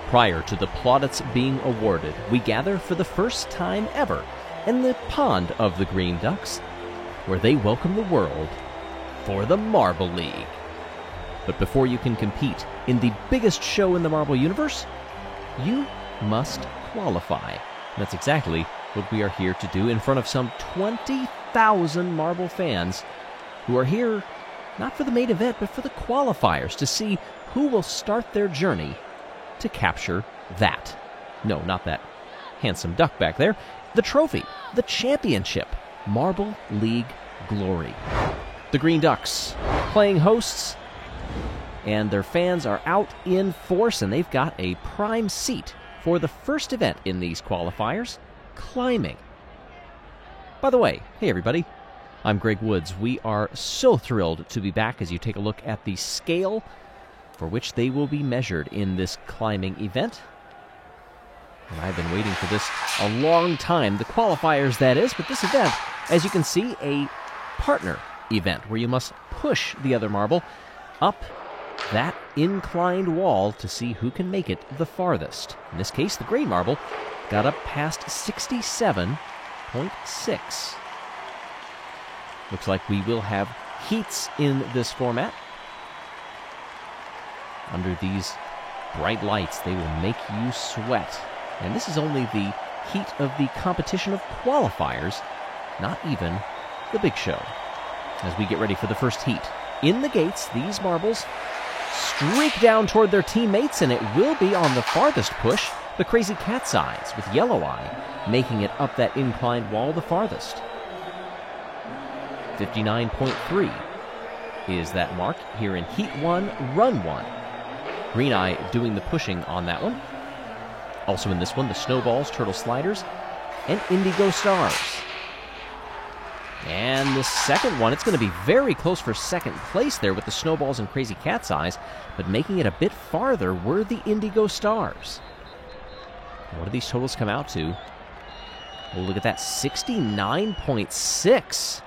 Prior to the plaudits being awarded, we gather for the first time ever in the pond of the Green Ducks, where they welcome the world for the Marble League. But before you can compete in the biggest show in the marble universe, you must qualify. And that's exactly what we are here to do in front of some 20,000 marble fans who are here not for the main event, but for the qualifiers, to see who will start their journey to capture that. No, not that handsome duck back there. The trophy, the championship, Marble League glory. The Green Ducks playing hosts, and their fans are out in force, and they've got a prime seat for the first event in these qualifiers, climbing. By the way, hey everybody, I'm Greg Woods. We are so thrilled to be back as you take a look at the scale for which they will be measured in this climbing event. And I've been waiting for this a long time. The qualifiers, that is, but this event, as you can see, a partner event where you must push the other marble up that inclined wall to see who can make it the farthest. In this case, the gray marble got up past 67.6. Looks like we will have heats in this format. Under these bright lights, they will make you sweat. And this is only the heat of the competition of qualifiers, not even the big show. As we get ready for the first heat, in the gates, these marbles streak down toward their teammates, and it will be on the farthest push, the Crazy Cat's Eyes, with Yellow Eye making it up that inclined wall the farthest. 59.3 is that mark here in Heat 1, Run 1. Green Eye doing the pushing on that one. Also in this one, the Snowballs, Turtle Sliders, and Indigo Stars. And the second one, it's going to be very close for second place there with the Snowballs and Crazy Cat's Eyes, but making it a bit farther were the Indigo Stars. What do these totals come out to? Oh, look at that, 69.6.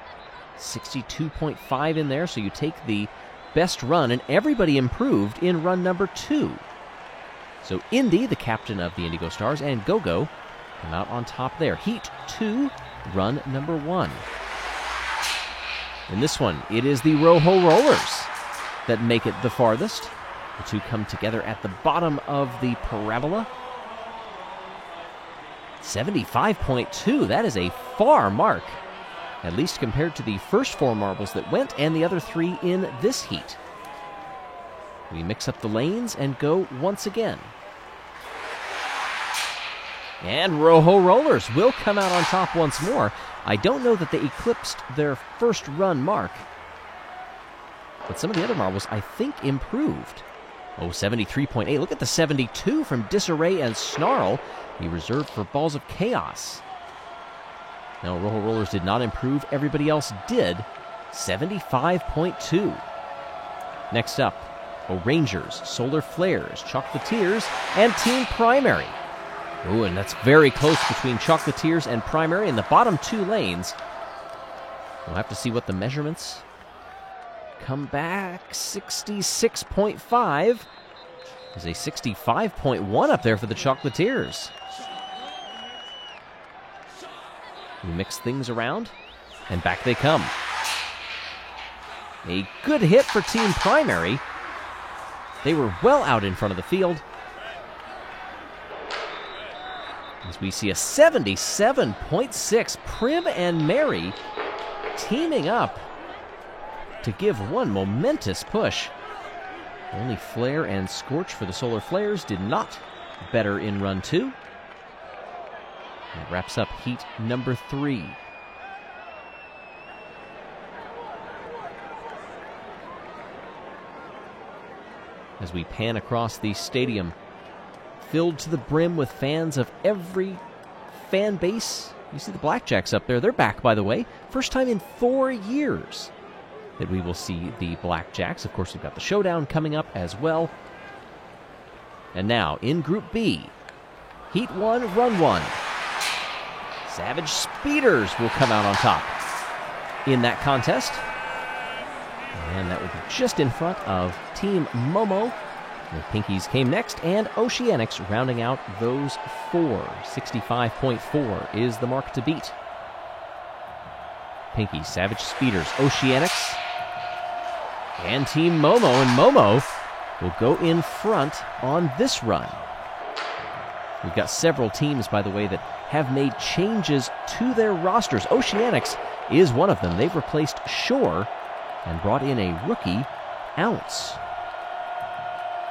62.5 in there, so you take the best run, and everybody improved in run number 2. So Indy, the captain of the Indigo Stars, and Go-Go come out on top there. Heat 2, run number 1. In this one, it is the Rojo Rollers that make it the farthest. The two come together at the bottom of the parabola. 75.2, that is a far mark, at least compared to the first 4 marbles that went and the other 3 in this heat. We mix up the lanes and go once again. And Rojo Rollers will come out on top once more. I don't know that they eclipsed their first run mark, but some of the other marbles, I think, improved. Oh, 73.8. Look at the 72 from Disarray and Snarl. He reserved for Balls of Chaos. Now, Rojo Rollers did not improve. Everybody else did. 75.2. Next up, Rangers, Solar Flares, Chocolatiers, and Team Primary. Ooh, and that's very close between Chocolatiers and Primary in the bottom 2 lanes. We'll have to see what the measurements come back. 66.5. There's a 65.1 up there for the Chocolatiers. We mix things around, and back they come. A good hit for Team Primary. They were well out in front of the field. As we see a 77.6, Prim and Mary teaming up to give one momentous push. Only Flare and Scorch for the Solar Flares did not better in run 2. That wraps up heat number 3. As we pan across the stadium, filled to the brim with fans of every fan base. You see the Blackjacks up there. They're back, by the way. First time in 4 years that we will see the Blackjacks. Of course, we've got the Showdown coming up as well. And now, in Group B, Heat 1, Run 1. Savage Speeders will come out on top in that contest. And that will be just in front of Team Momo The Pinkies came next, and Oceanics rounding out those four. 65.4 is the mark to beat. Pinkies, Savage Speeders, Oceanics, and Team Momo. And Momo will go in front on this run. We've got several teams, by the way, that have made changes to their rosters. Oceanics is one of them. They've replaced Shore and brought in a rookie, Ounce.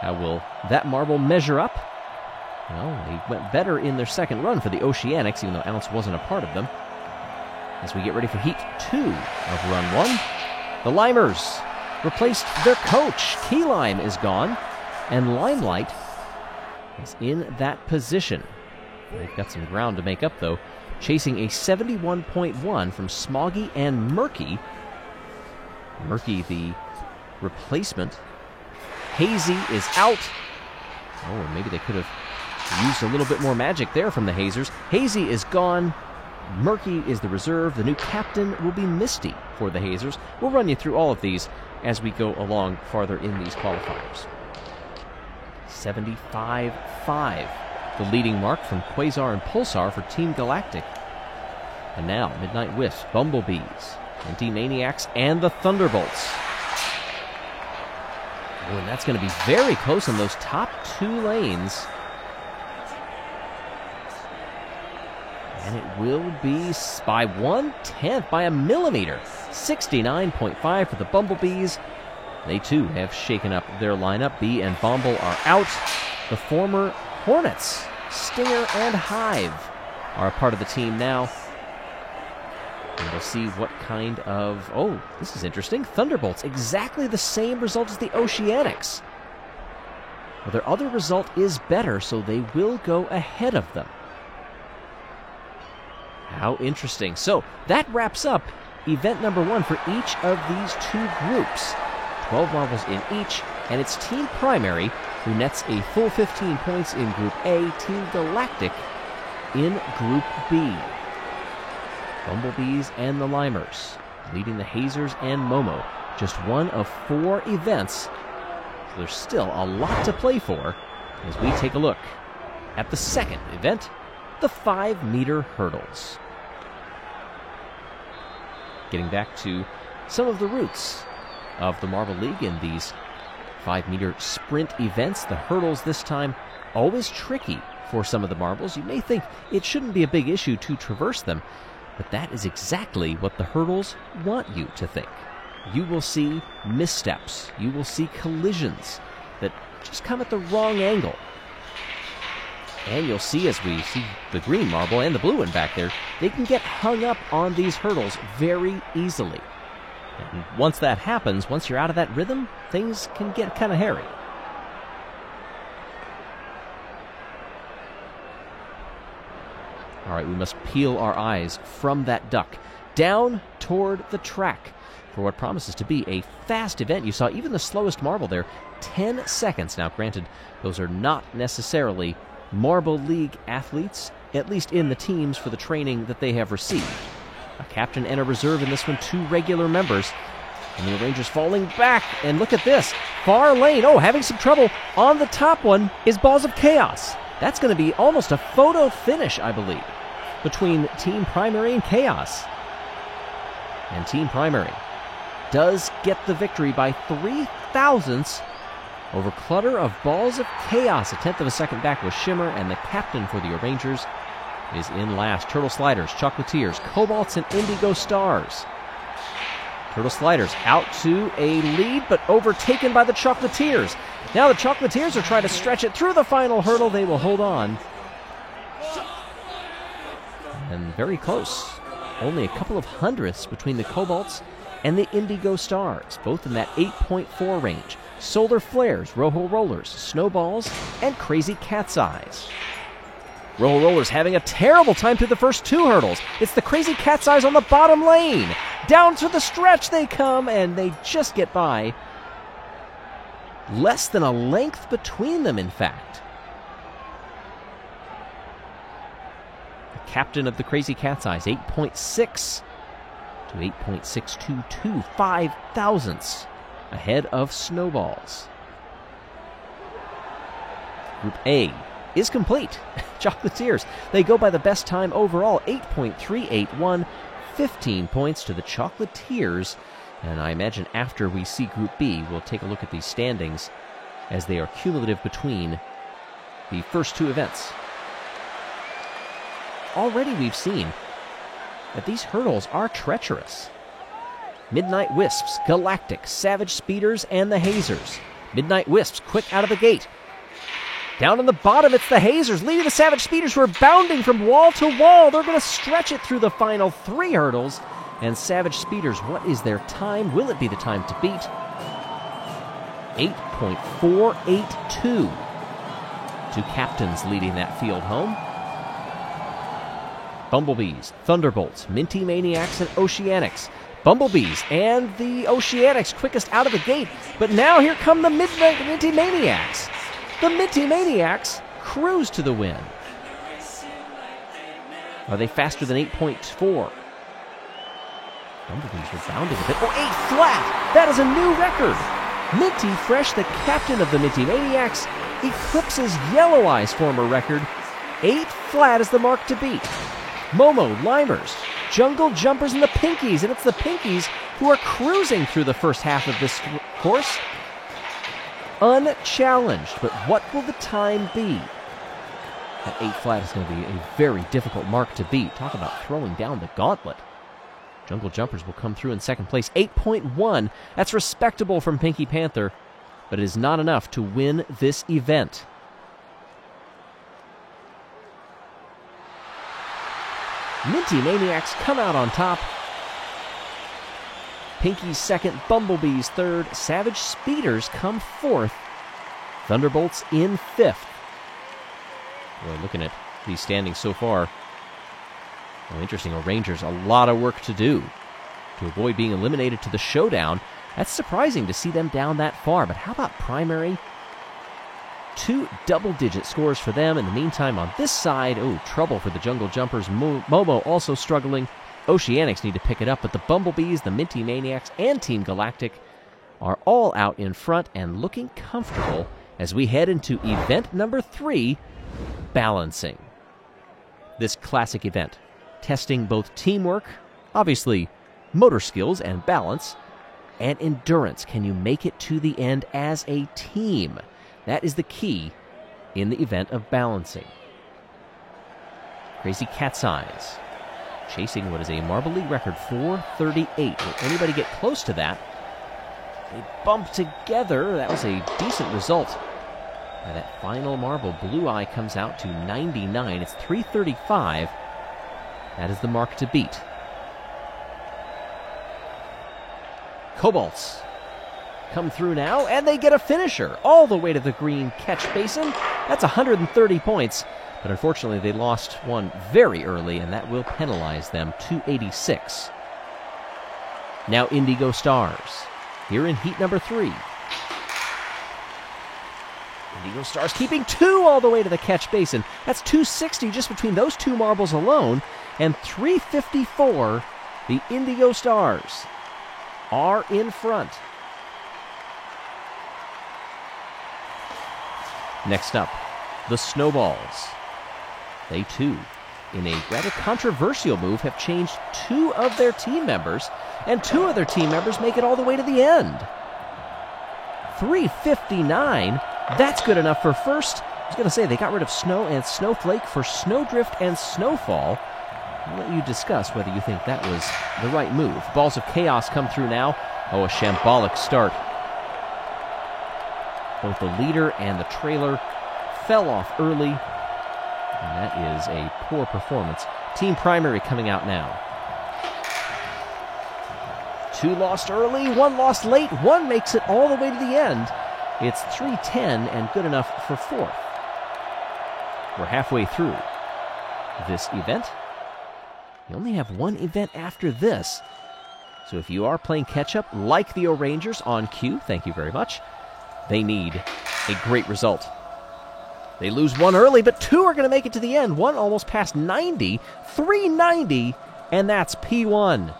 How will that marble measure up? Well, they went better in their second run for the Oceanics, even though Ounce wasn't a part of them. As we get ready for Heat 2 of Run 1, the Limers replaced their coach. Key Lime is gone, and Limelight is in that position. They've got some ground to make up, though, chasing a 71.1 from Smoggy and Murky. Murky, the replacement. Hazy is out. Oh, maybe they could have used a little bit more magic there from the Hazers. Hazy is gone. Murky is the reserve. The new captain will be Misty for the Hazers. We'll run you through all of these as we go along farther in these qualifiers. 75.5, the leading mark from Quasar and Pulsar for Team Galactic. And now, Midnight Wisps, Bumblebees, Anti-Maniacs, and the Thunderbolts. Oh, and that's going to be very close in those top two lanes. And it will be by 1/10, by a millimeter. 69.5 for the Bumblebees. They too have shaken up their lineup. Bee and Bomble are out. The former Hornets, Stinger and Hive, are a part of the team now. And we'll see what kind of... Oh, this is interesting. Thunderbolts, exactly the same result as the Oceanics. Well, their other result is better, so they will go ahead of them. How interesting. So that wraps up event number 1 for each of these two groups. 12 marbles in each, and it's Team Primary who nets a full 15 points in Group A, Team Galactic in Group B. Bumblebees and the Limers leading the Hazers and Momo. Just one of 4 events, so there's still a lot to play for as we take a look at the second event, the 5-meter hurdles. Getting back to some of the roots of the Marble League in these 5-meter sprint events. The hurdles this time always tricky for some of the marbles. You may think it shouldn't be a big issue to traverse them, but that is exactly what the hurdles want you to think. You will see missteps. You will see collisions that just come at the wrong angle. And you'll see, as we see the green marble and the blue one back there, they can get hung up on these hurdles very easily. And once that happens, once you're out of that rhythm, things can get kind of hairy. All right, we must peel our eyes from that duck down toward the track for what promises to be a fast event. You saw even the slowest marble there, 10 seconds. Now, granted, those are not necessarily Marble League athletes, at least in the teams for the training that they have received. A captain and a reserve in this one, 2 regular members. And the Rangers falling back, and look at this. Far lane, having some trouble. On the top one is Balls of Chaos. That's going to be almost a photo finish, I believe, between Team Primary and Chaos. And Team Primary does get the victory by 3 thousandths over Clutter of Balls of Chaos. A 10th of a second back was Shimmer, and the captain for the Rangers is in last. Turtle Sliders, Chocolatiers, Cobalts, and Indigo Stars. Turtle Sliders out to a lead, but overtaken by the Chocolatiers. Now the Chocolatiers are trying to stretch it through the final hurdle. They will hold on. And very close. Only a couple of hundredths between the Cobalts and the Indigo Stars, both in that 8.4 range. Solar Flares, Rojo Rollers, Snowballs, and Crazy Cat's Eyes. Rojo Rollers having a terrible time through the first 2 hurdles. It's the Crazy Cat's Eyes on the bottom lane. Down to the stretch they come, and they just get by. Less than a length between them, in fact. The captain of the Crazy Cat's Eyes, 8.6 to 8.622, 5 thousandths ahead of Snowballs. Group A is complete. Chocolatiers, they go by the best time overall, 8.381, 15 points to the Chocolatiers. And I imagine after we see Group B, we'll take a look at these standings as they are cumulative between the first two events. Already we've seen that these hurdles are treacherous. Midnight Wisps, Galactic, Savage Speeders, and the Hazers. Midnight Wisps, quick out of the gate. Down on the bottom, it's the Hazers, leading the Savage Speeders, who are bounding from wall to wall. They're going to stretch it through the final 3 hurdles. And Savage Speeders, what is their time? Will it be the time to beat? 8.482. 2 captains leading that field home. Bumblebees, Thunderbolts, Minty Maniacs, and Oceanics. Bumblebees and the Oceanics quickest out of the gate, but now here come the Minty Maniacs. The Minty Maniacs cruise to the win. Are they faster than 8.4? Bumblebees were bounding a bit. Oh, 8 flat! That is a new record! Minty Fresh, the captain of the Minty Maniacs, eclipses Yellow Eye's former record. 8 flat is the mark to beat. Momo, Limers, Jungle Jumpers, and the Pinkies. And it's the Pinkies who are cruising through the first half of this course. Unchallenged. But what will the time be? That 8 flat is going to be a very difficult mark to beat. Talk about throwing down the gauntlet. Jungle Jumpers will come through in second place. 8.1. That's respectable from Pinky Panther, but it is not enough to win this event. Minty Maniacs come out on top. Pinky's second, Bumblebees third, Savage Speeders come fourth, Thunderbolts in fifth. We're looking at these standings so far. Oh, interesting. Rangers, a lot of work to do to avoid being eliminated to the Showdown. That's surprising to see them down that far, but how about Primary? 2 double-digit scores for them. In the meantime, on this side, trouble for the Jungle Jumpers. Momo also struggling. Oceanics need to pick it up, but the Bumblebees, the Minty Maniacs, and Team Galactic are all out in front and looking comfortable as we head into event number 3, balancing. This classic event, testing both teamwork, obviously motor skills and balance, and endurance. Can you make it to the end as a team? That is the key in the event of balancing. Crazy Cat's Eyes, chasing what is a Marble League record, 4:38. Will anybody get close to that? They bump together. That was a decent result. And that final marble, Blue Eye, comes out to 99. It's 3:35. That is the mark to beat. Cobalts come through now, and they get a finisher all the way to the green catch basin. That's 130 points, but unfortunately they lost one very early, and that will penalize them, 286. Now Indigo Stars, here in heat number 3. Indigo Stars keeping 2 all the way to the catch basin. That's 260 just between those 2 marbles alone, and 354, the Indigo Stars are in front. Next up, the Snowballs. They too, in a rather controversial move, have changed 2 of their team members, and 2 of their team members make it all the way to the end. 359, that's good enough for first. I was going to say they got rid of Snow and Snowflake for Snowdrift and Snowfall. I'll let you discuss whether you think that was the right move. Balls of Chaos come through now. Oh, a shambolic start. Both the leader and the trailer fell off early, and that is a poor performance. Team Primary coming out now. 2 lost early, 1 lost late, 1 makes it all the way to the end. It's 3:10 and good enough for 4th. We're halfway through this event. You only have 1 event after this. So if you are playing catch-up like the O-Rangers on cue, thank you very much, they need a great result. They lose 1 early, but 2 are going to make it to the end. 1 almost past 90, 390, and that's P1.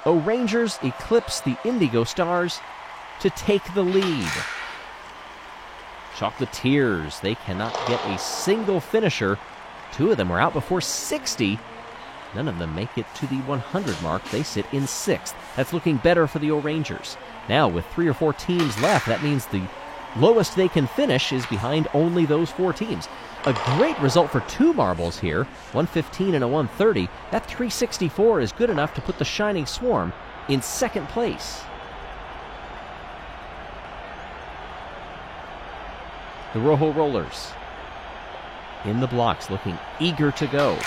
O-Rangers eclipse the Indigo Stars to take the lead. Chocolatiers, they cannot get a single finisher. 2 of them were out before 60. None of them make it to the 100 mark. They sit in 6th. That's looking better for the O'Rangers. Now, with 3 or 4 teams left, that means the lowest they can finish is behind only those 4 teams. A great result for 2 marbles here, 115 and a 130. That 364 is good enough to put the Shining Swarm in 2nd place. The Rojo Rollers in the blocks, looking eager to go.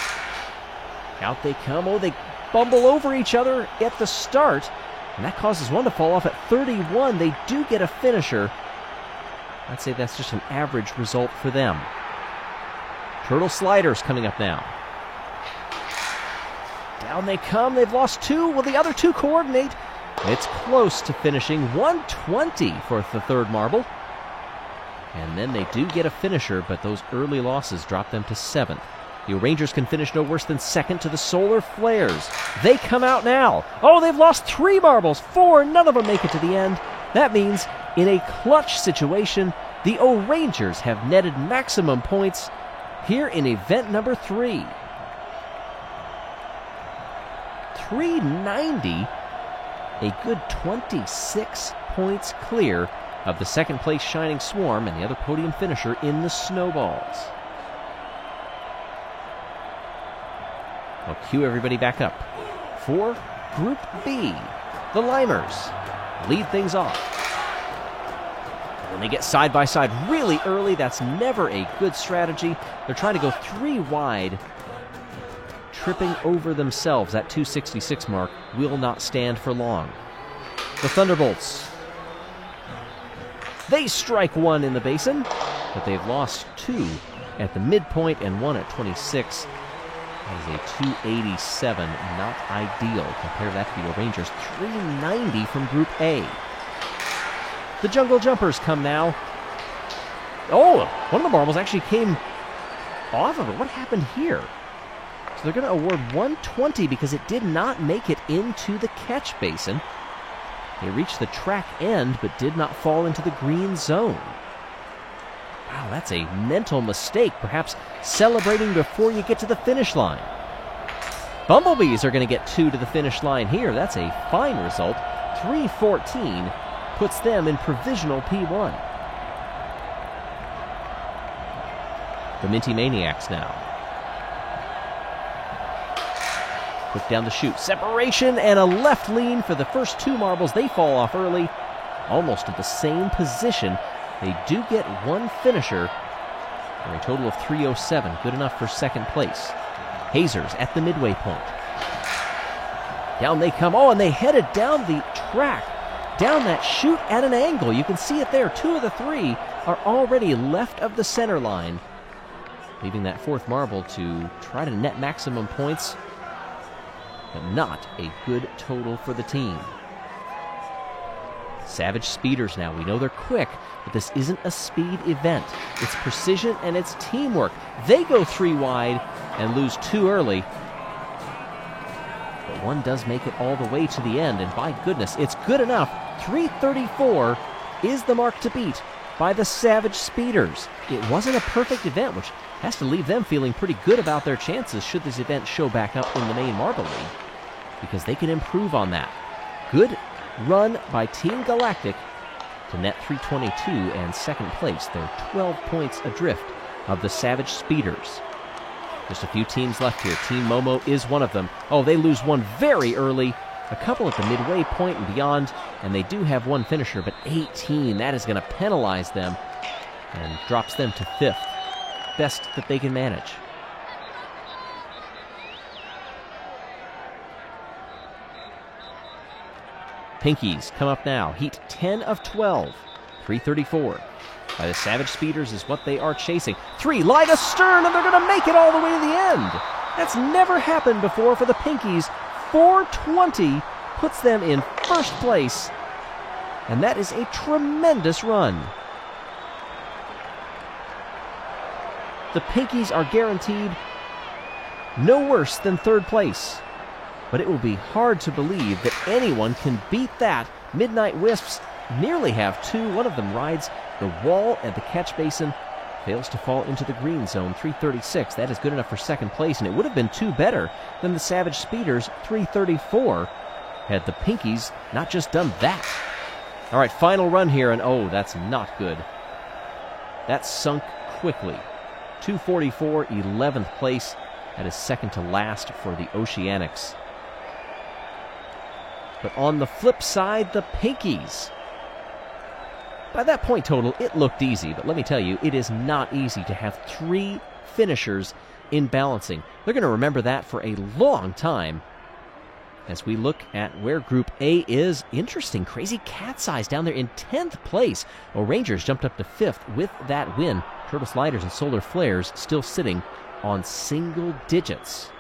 Out they come. Oh, they bumble over each other at the start, and that causes one to fall off at 31. They do get a finisher. I'd say that's just an average result for them. Turtle Sliders coming up now. Down they come. They've lost 2. Will the other 2 coordinate? It's close to finishing. 120 for the 3rd marble. And then they do get a finisher, but those early losses drop them to 7th. The O'Rangers can finish no worse than 2nd to the Solar Flares. They come out now. Oh, they've lost 3 marbles. 4. None of them make it to the end. That means in a clutch situation, the O'Rangers have netted maximum points here in event number 3. 390, a good 26 points clear of the 2nd place Shining Swarm and the other podium finisher in the Snowballs. I'll cue everybody back up for Group B. The Limers lead things off. When they get side by side really early, that's never a good strategy. They're trying to go 3 wide, tripping over themselves. That 266 mark will not stand for long. The Thunderbolts, they strike 1 in the basin, but they've lost 2 at the midpoint and 1 at 26. That is a 287, not ideal. Compare that to the O'Rangers, 390 from Group A. The Jungle Jumpers come now. Oh, one of the marbles actually came off of it. What happened here? So they're going to award 120 because it did not make it into the catch basin. They reached the track end but did not fall into the green zone. Wow, that's a mental mistake. Perhaps celebrating before you get to the finish line. Bumblebees are going to get 2 to the finish line here. That's a fine result. 314 puts them in provisional P1. The Minty Maniacs now. Quick down the chute. Separation and a left lean for the first 2 marbles. They fall off early, almost at the same position. They do get 1 finisher for a total of 307. Good enough for 2nd place. Hazers at the midway point. Down they come. Oh, and they headed down the track, down that chute at an angle. You can see it there. 2 of the 3 are already left of the center line, leaving that 4th marble to try to net maximum points, but not a good total for the team. Savage Speeders now. We know they're quick, but this isn't a speed event. It's precision and it's teamwork. They go 3 wide and lose 2 early, but 1 does make it all the way to the end, and by goodness, it's good enough. 334 is the mark to beat by the Savage Speeders. It wasn't a perfect event, which has to leave them feeling pretty good about their chances should this event show back up in the main Marble League, because they can improve on that. Good run by Team Galactic to net 322 and 2nd place. They're 12 points adrift of the Savage Speeders. Just a few teams left here. Team Momo is one of them. Oh, they lose 1 very early, a couple at the midway point and beyond, and they do have 1 finisher, but 18, that is going to penalize them and drops them to 5th. Best that they can manage. Pinkies come up now. Heat 10 of 12. 334. By the Savage Speeders is what they are chasing. 3 light astern, and they're going to make it all the way to the end. That's never happened before for the Pinkies. 420 puts them in 1st place, and that is a tremendous run. The Pinkies are guaranteed no worse than 3rd place, but it will be hard to believe that anyone can beat that. Midnight Wisps nearly have 2. One of them rides the wall at the catch basin fails to fall into the green zone. 3:36. That is good enough for second place, and it would have been two better than the Savage Speeders. 3:34. Had the Pinkies not just done that. All right, final run here, and oh, that's not good. That sunk quickly. 2:44, 11th place. That is second to last for the Oceanics. But on the flip side, the Pinkies. By that point total, it looked easy, but let me tell you, it is not easy to have three finishers in balancing. They're going to remember that for a long time. As we look at where Group A is, interesting, Crazy Cat's Eyes down there in 10th place. Well, Rangers jumped up to 5th with that win. Turtle Sliders and Solar Flares still sitting on single digits.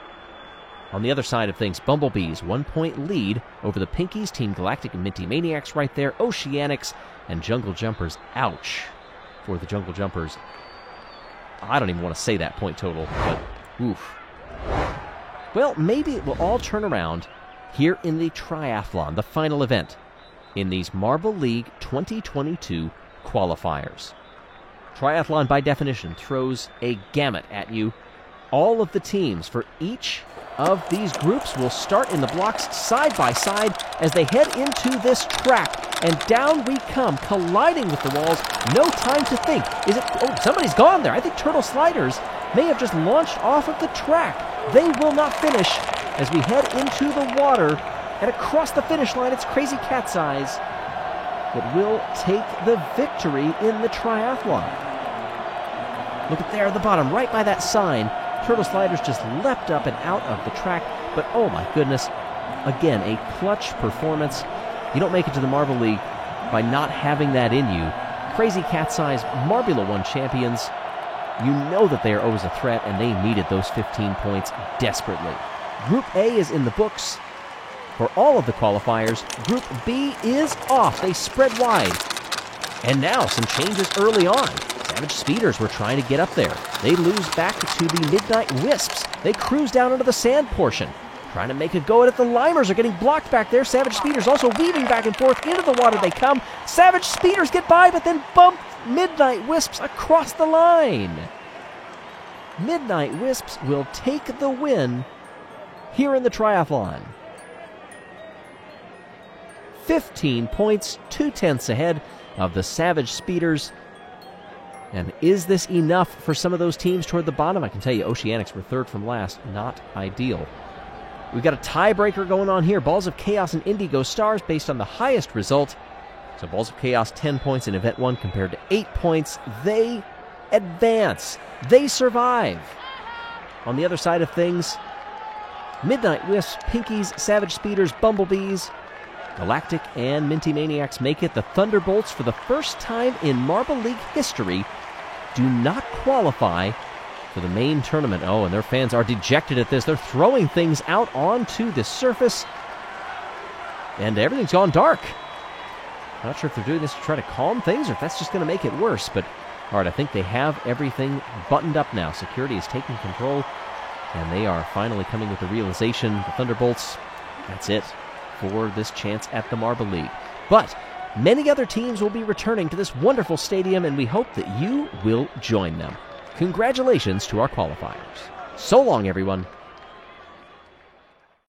On the other side of things, Bumblebees, 1 point lead over the Pinkies, Team Galactic and Minty Maniacs right there, Oceanics and Jungle Jumpers. Ouch for the Jungle Jumpers. I don't even want to say that point total, but oof. Well, maybe it will all turn around here in the Triathlon, the final event in these Marble League 2022 qualifiers. Triathlon, by definition, throws a gamut at you. All of the teams for each of these groups will start in the blocks side by side as they head into this track. And down we come, colliding with the walls. No time to think. Is it? Oh, somebody's gone there. I think Turtle Sliders may have just launched off of the track. They will not finish as we head into the water. And across the finish line, it's Crazy Cat's Eyes that will take the victory in the triathlon. Look at there at the bottom, right by that sign. Turtle Sliders just leapt up and out of the track. But oh my goodness, again, a clutch performance. You don't make it to the Marble League by not having that in you. Crazy Cat's Eyes, Marbula 1 champions. You know that they are always a threat, and they needed those 15 points desperately. Group A is in the books for all of the qualifiers. Group B is off. They spread wide. And now some changes early on. Savage Speeders were trying to get up there. They lose back to the Midnight Wisps. They cruise down into the sand portion, trying to make a go at it. The Limers are getting blocked back there. Savage Speeders also weaving back and forth. Into the water they come. Savage Speeders get by, but then bump Midnight Wisps across the line. Midnight Wisps will take the win here in the triathlon. 15 points, 2/10 ahead of the Savage Speeders. And is this enough for some of those teams toward the bottom? I can tell you Oceanics were third from last. Not ideal. We've got a tiebreaker going on here. Balls of Chaos and Indigo Stars based on the highest result. So Balls of Chaos 10 points in Event 1 compared to 8 points. They advance. They survive. On the other side of things, Midnight Wisps, Pinkies, Savage Speeders, Bumblebees, Galactic, and Minty Maniacs make it. The Thunderbolts, for the first time in Marble League history, do not qualify for the main tournament. Oh, and their fans are dejected at this. They're throwing things out onto the surface, and everything's gone dark. Not sure if they're doing this to try to calm things or if that's just going to make it worse, but all right, I think they have everything buttoned up now. Security is taking control, and they are finally coming with the realization, the Thunderbolts, that's it for this chance at the Marble League. But many other teams will be returning to this wonderful stadium, and we hope that you will join them. Congratulations to our qualifiers. So long, everyone.